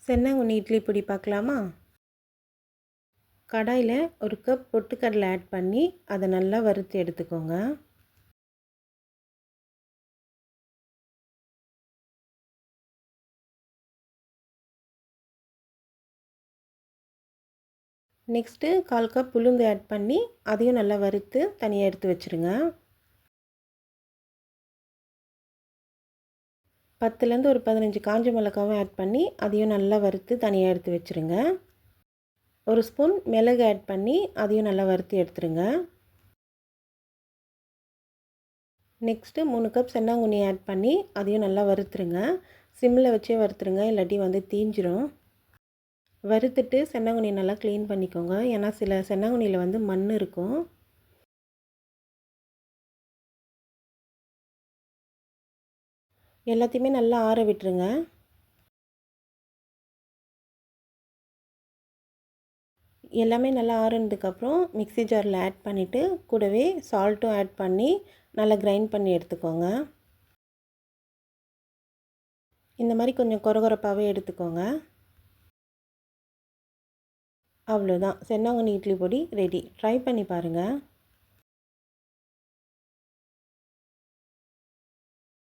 தென்னங்குனி இட்லி பொடி பார்க்கலாமா? கடாயில் ஒரு கப் பொட்டுக்கடலை ஆட் பண்ணி அதை நல்லா வறுத்து எடுத்துக்கோங்க. நெக்ஸ்ட்டு 1/4 கப் உளுந்து ஆட் பண்ணி அதையும் நல்லா வறுத்து தனியாக எடுத்து வச்சுருங்க. 10லேருந்து ஒரு 15 காஞ்ச மிளகாவும் ஆட் பண்ணி அதையும் நல்லா வறுத்து தனியாக எடுத்து வச்சுருங்க. ஒரு ஸ்பூன் மிளகு ஆட் பண்ணி அதையும் நல்லா வறுத்து எடுத்துருங்க. நெக்ஸ்ட்டு 3 கப் சென்னாங்குனி ஆட் பண்ணி அதையும் நல்லா வறுத்துருங்க. சிம்மில் வச்சே வறுத்துருங்க, இல்லாட்டி தீஞ்சிரும். வறுத்துட்டு சென்னாங்குனியை நல்லா க்ளீன் பண்ணிக்கோங்க. ஏன்னா சில சென்னாங்குனியில் மண் இருக்கும். எல்லாத்தையுமே நல்லா ஆற விட்டுருங்க. எல்லாமே நல்லா ஆறுனதுக்கப்புறம் மிக்ஸி ஜாரில் ஆட் பண்ணிவிட்டு கூடவே சால்ட்டும் ஆட் பண்ணி நல்லா கிரைண்ட் பண்ணி எடுத்துக்கோங்க. இந்த மாதிரி கொஞ்சம் கொரகொரப்பாகவே எடுத்துக்கோங்க. அவ்வளோதான், சென்னாங்குனி இட்லி பொடி ரெடி. ட்ரை பண்ணி பாருங்கள்.